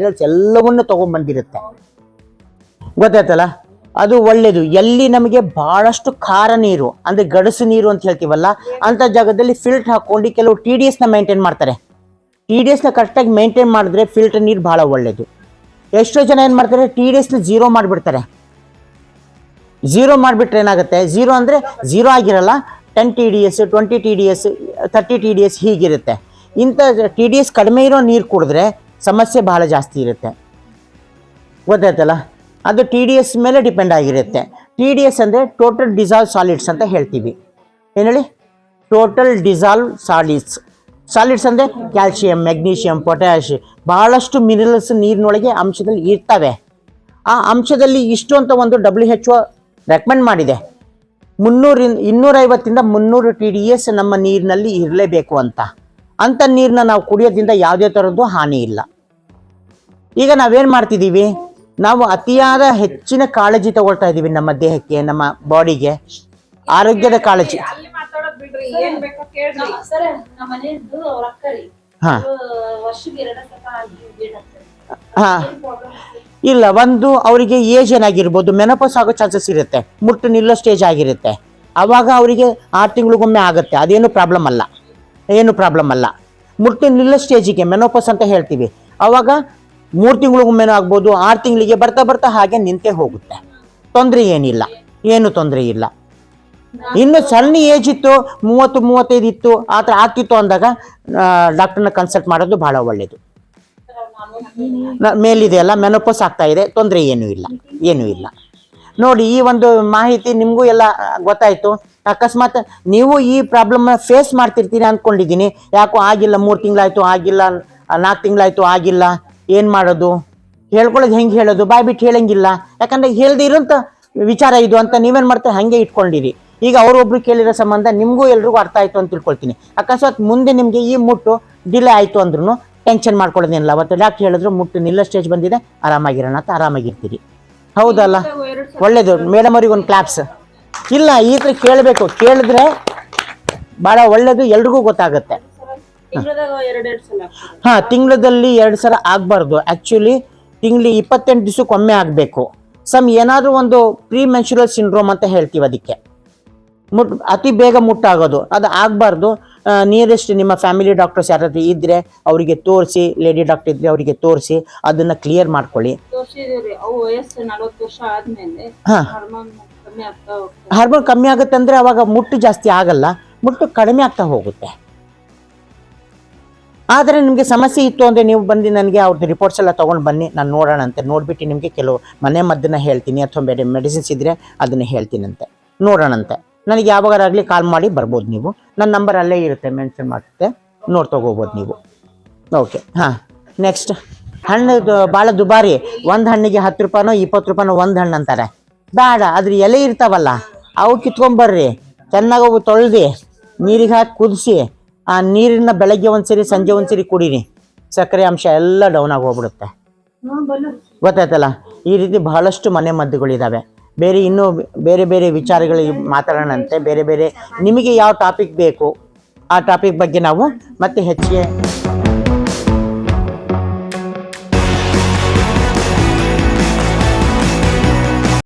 Minerals ಎಲ್ಲವನ್ನು ತೊಗೊಂಡ್ಬಂದಿರುತ್ತೆ. ಗೊತ್ತಾಯ್ತಲ್ಲ, ಅದು ಒಳ್ಳೆಯದು. ಎಲ್ಲಿ ನಮಗೆ ಭಾಳಷ್ಟು ಖಾರ ನೀರು ಅಂದರೆ ಗಡಸು ನೀರು ಅಂತ ಹೇಳ್ತೀವಲ್ಲ, ಅಂಥ ಜಾಗದಲ್ಲಿ ಫಿಲ್ಟರ್ ಹಾಕ್ಕೊಂಡು ಕೆಲವು TDSನ ಮೇಂಟೈನ್ ಮಾಡ್ತಾರೆ. TDSನ ಕರೆಕ್ಟಾಗಿ ಮೇಂಟೈನ್ ಮಾಡಿದ್ರೆ ಫಿಲ್ಟರ್ ನೀರು ಭಾಳ ಒಳ್ಳೆಯದು. ಎಷ್ಟೋ ಜನ ಏನು ಮಾಡ್ತಾರೆ, TDSನ ಝೀರೋ ಮಾಡಿಬಿಡ್ತಾರೆ. ಝೀರೋ ಮಾಡಿಬಿಟ್ರೆ ಏನಾಗುತ್ತೆ, ಝೀರೋ ಅಂದರೆ ಝೀರೋ ಆಗಿರಲ್ಲ, 10 TDS 20 TDS 30 TDS ಹೀಗಿರುತ್ತೆ. ಇಂಥ TDS ಕಡಿಮೆ ಇರೋ ನೀರು ಕುಡಿದ್ರೆ ಸಮಸ್ಯೆ ಭಾಳ ಜಾಸ್ತಿ ಇರುತ್ತೆ. ಗೊತ್ತಾಯ್ತಲ್ಲ, ಅದು TDS ಮೇಲೆ ಡಿಪೆಂಡ್ ಆಗಿರುತ್ತೆ. TDS ಅಂದರೆ ಟೋಟಲ್ ಡಿಸಾಲ್ವ್ ಸಾಲಿಡ್ಸ್ ಅಂತ ಹೇಳ್ತೀವಿ. ಏನು ಹೇಳಿ, ಟೋಟಲ್ ಡಿಸಾಲ್ವ್ ಸಾಲಿಡ್ಸ್ ಅಂದರೆ ಕ್ಯಾಲ್ಶಿಯಂ, ಮೆಗ್ನೀಷಿಯಂ, ಪೊಟ್ಯಾಶ್, ಭಾಳಷ್ಟು ಮಿನರಲ್ಸ್ ನೀರಿನೊಳಗೆ ಅಂಶದಲ್ಲಿ ಇರ್ತವೆ. ಆ ಅಂಶದಲ್ಲಿ ಇಷ್ಟು ಅಂತ ಒಂದು WHO ರೆಕಮೆಂಡ್ ಮಾಡಿದೆ. 250 300 TDS ನಮ್ಮ ನೀರಿನಲ್ಲಿ ಇರಲೇಬೇಕು ಅಂತ. ಅಂಥ ನೀರನ್ನ ನಾವು ಕುಡಿಯೋದ್ರಿಂದ ಯಾವುದೇ ಥರದ್ದು ಹಾನಿ ಇಲ್ಲ. ಈಗ ನಾವೇನು ಮಾಡ್ತಿದ್ದೀವಿ, ನಾವು ಅತಿಯಾದ ಹೆಚ್ಚಿನ ಕಾಳಜಿ ತಗೊಳ್ತಾ ಇದ್ದೀವಿ ನಮ್ಮ ದೇಹಕ್ಕೆ, ನಮ್ಮ ಬಾಡಿಗೆ, ಆರೋಗ್ಯದ ಕಾಳಜಿ. ಹಾಂ ಇಲ್ಲ, ಒಂದು ಅವರಿಗೆ ಏಜ್ ಏನಾಗಿರ್ಬೋದು, ಮೆನೋಪಾಸ್ ಆಗೋ ಚಾನ್ಸಸ್ ಇರುತ್ತೆ, ಮುಟ್ಟು ನಿಲ್ಲೋ ಸ್ಟೇಜ್ ಆಗಿರುತ್ತೆ. ಆವಾಗ ಅವರಿಗೆ 6 ತಿಂಗಳಿಗೊಮ್ಮೆ ಆಗುತ್ತೆ, ಅದೇನು ಪ್ರಾಬ್ಲಮ್ ಅಲ್ಲ. ಮುಟ್ಟು ನಿಲ್ಲೋ ಸ್ಟೇಜಿಗೆ ಮೆನೋಪಾಸ್ ಅಂತ ಹೇಳ್ತೀವಿ. ಆವಾಗ 3 ತಿಂಗಳಿಗೊಮ್ಮೆನೂ ಆಗ್ಬೋದು, 6 ತಿಂಗಳಿಗೆ ಬರ್ತಾ ಬರ್ತಾ ಹಾಗೆ ನಿಂತೇ ಹೋಗುತ್ತೆ. ಏನು ತೊಂದರೆ ಇಲ್ಲ. ಇನ್ನು ಸಣ್ಣ ಏಜ್ ಇತ್ತು, 30-35 ಇತ್ತು, ಆ ಥರ ಆಗ್ತಿತ್ತು ಅಂದಾಗ ಡಾಕ್ಟರ್ನ ಕನ್ಸಲ್ಟ್ ಮಾಡೋದು ಭಾಳ ಒಳ್ಳೆಯದು. ಮೇಲಿದೆಯಲ್ಲ, ಮೆನೋಪಾಸ್ ಆಗ್ತಾ ಇದೆ, ತೊಂದರೆ ಏನೂ ಇಲ್ಲ. ನೋಡಿ, ಈ ಒಂದು ಮಾಹಿತಿ ನಿಮಗೂ ಎಲ್ಲ ಗೊತ್ತಾಯಿತು. ಅಕಸ್ಮಾತ್ ನೀವು ಈ ಪ್ರಾಬ್ಲಮ್ನ ಫೇಸ್ ಮಾಡ್ತಿರ್ತೀರಿ ಅಂದ್ಕೊಂಡಿದ್ದೀನಿ. ಯಾಕೋ ಆಗಿಲ್ಲ, 3 ತಿಂಗಳಾಯಿತು ಆಗಿಲ್ಲ, 4 ತಿಂಗಳಾಯಿತು ಆಗಿಲ್ಲ, ಏನು ಮಾಡೋದು, ಹೇಳ್ಕೊಳ್ಳೋದು ಹೆಂಗೆ ಹೇಳೋದು, ಬಾಯ್ ಬಿಟ್ಟು ಹೇಳಂಗಿಲ್ಲ. ಯಾಕಂದರೆ ಹೇಳದೆ ಇರೋಂಥ ವಿಚಾರ ಇದು ಅಂತ ನೀವೇನು ಮಾಡ್ತಾರೆ, ಹಾಗೆ ಇಟ್ಕೊಂಡಿರಿ. ಈಗ ಅವರೊಬ್ರು ಕೇಳಿರೋ ಸಂಬಂಧ ನಿಮಗೂ ಎಲ್ರಿಗೂ ಅರ್ಥ ಆಯಿತು ಅಂತ ತಿಳ್ಕೊಳ್ತೀನಿ. ಅಕಸ್ಮಾತ್ ಮುಂದೆ ನಿಮಗೆ ಈ ಮುಟ್ಟು ಡಿಲೇ ಆಯಿತು ಅಂದ್ರೂ ಟೆನ್ಷನ್ ಮಾಡ್ಕೊಳ್ಳೋದೇನಿಲ್ಲ. ಅವತ್ತು ಡಾಕ್ಟರ್ ಹೇಳಿದ್ರು ಮುಟ್ಟು ನಿಲ್ಲೋ ಸ್ಟೇಜ್ ಬಂದಿದೆ, ಆರಾಮಾಗಿರೋಣ ಅಂತ ಆರಾಮಾಗಿರ್ತೀರಿ. ಹೌದಲ್ಲ, ಒಳ್ಳೇದು. ಮೇಡಮ್ ಅವ್ರಿಗೆ ಒಂದು ಕ್ಲಾಪ್ಸ್. ಇಲ್ಲ, ಈ ಥರ ಕೇಳಬೇಕು, ಕೇಳಿದ್ರೆ ಭಾಳ ಒಳ್ಳೇದು, ಎಲ್ರಿಗೂ ಗೊತ್ತಾಗುತ್ತೆ. ಹಾಂ, ತಿಂಗಳಲ್ಲಿ 2 ಸಲ ಆಗಬಾರ್ದು. ಆ್ಯಕ್ಚುಲಿ ತಿಂಗಳಿಗೆ 28 ದಿವಸಕ್ಕೊಮ್ಮೆ ಆಗಬೇಕು. ಏನಾದರೂ ಒಂದು ಪ್ರೀ ಮೆನ್ಸ್ಟ್ರುಯಲ್ ಸಿಂಡ್ರೋಮ್ ಅಂತ ಹೇಳ್ತೀವಿ ಅದಕ್ಕೆ. ಅತಿ ಬೇಗ ಮುಟ್ಟಾಗೋದು ಅದು ಆಗಬಾರ್ದು. ನಿಯರೆಸ್ಟ್ ನಿಮ್ಮ ಫ್ಯಾಮಿಲಿ ಡಾಕ್ಟರ್ಸ್ ಯಾರಾದ್ರೂ ಇದ್ದರೆ ಅವರಿಗೆ ತೋರಿಸಿ, ಲೇಡಿ ಡಾಕ್ಟರ್ ಇದ್ದರೆ ಅವರಿಗೆ ತೋರಿಸಿ ಅದನ್ನು ಕ್ಲಿಯರ್ ಮಾಡ್ಕೊಳ್ಳಿ. ಹಾರ್ಮೋನ್ ಕಮ್ಮಿ ಆಗುತ್ತೆ ಅಂದರೆ ಅವಾಗ ಮುಟ್ಟು ಜಾಸ್ತಿ ಆಗಲ್ಲ, ಮುಟ್ಟು ಕಡಿಮೆ ಆಗ್ತಾ ಹೋಗುತ್ತೆ. ಆದರೆ ನಿಮಗೆ ಸಮಸ್ಯೆ ಇತ್ತು ಅಂದರೆ ನೀವು ಬಂದು ನನಗೆ ಅವ್ರದ್ದು ರಿಪೋರ್ಟ್ಸ್ ಎಲ್ಲ ತೊಗೊಂಡು ಬನ್ನಿ, ನಾನು ನೋಡೋಣಂತೆ. ನೋಡಿಬಿಟ್ಟು ನಿಮಗೆ ಕೆಲವು ಮನೆ ಮದ್ದನ್ನು ಹೇಳ್ತೀನಿ, ಅಥವಾ ಬೇರೆ ಮೆಡಿಸಿನ್ಸ್ ಇದ್ದರೆ ಅದನ್ನು ಹೇಳ್ತೀನಂತೆ, ನೋಡೋಣಂತೆ. ನನಗೆ ಯಾವಾಗಾಗಲಿ ಕಾಲ್ ಮಾಡಿ ಬರ್ಬೋದು ನೀವು. ನನ್ನ ನಂಬರ್ ಅಲ್ಲೇ ಇರುತ್ತೆ, ಮೆನ್ಷನ್ ಮಾಡುತ್ತೆ, ನೋಡಿ ತೊಗೋಬೋದು ನೀವು. ಓಕೆ. ಹಾಂ, ನೆಕ್ಸ್ಟ್ ಹಣ್ಣು ಭಾಳ ದುಬಾರಿ. ಒಂದು ಹಣ್ಣಿಗೆ 10 ರೂಪಾಯಿನೋ 20 ರೂಪಾಯಿನೋ ಒಂದು ಹಣ್ಣು ಅಂತಾರೆ. ಬೇಡ, ಅದ್ರ ಎಲೆ ಇರ್ತಾವಲ್ಲ ಅವು ಕಿತ್ಕೊಂಬರ್ರಿ, ಚೆನ್ನಾಗಿ ಅವು ತೊಳೆದು ನೀರಿಗೆ ಹಾಕಿ ಕುದಿಸಿ, ಆ ನೀರನ್ನ ಬೆಳಗ್ಗೆ ಒಂದ್ಸರಿ ಸಂಜೆ ಒಂದ್ಸರಿ ಕುಡೀರಿ, ಸಕ್ಕರೆ ಅಂಶ ಎಲ್ಲ ಡೌನ್ ಆಗಿ ಹೋಗ್ಬಿಡುತ್ತೆ. ಗೊತ್ತಾಯ್ತಲ್ಲ, ಈ ರೀತಿ ಬಹಳಷ್ಟು ಮನೆ ಮದ್ದುಗಳಿದ್ದಾವೆ. ಇನ್ನೂ ಬೇರೆ ವಿಚಾರಗಳಿಗೆ ಮಾತಾಡೋಣಂತೆ. ಬೇರೆ ನಿಮಗೆ ಯಾವ ಟಾಪಿಕ್ ಬೇಕು ಆ ಟಾಪಿಕ್ ಬಗ್ಗೆ ನಾವು ಮತ್ತೆ ಹೆಚ್ಚಿಗೆ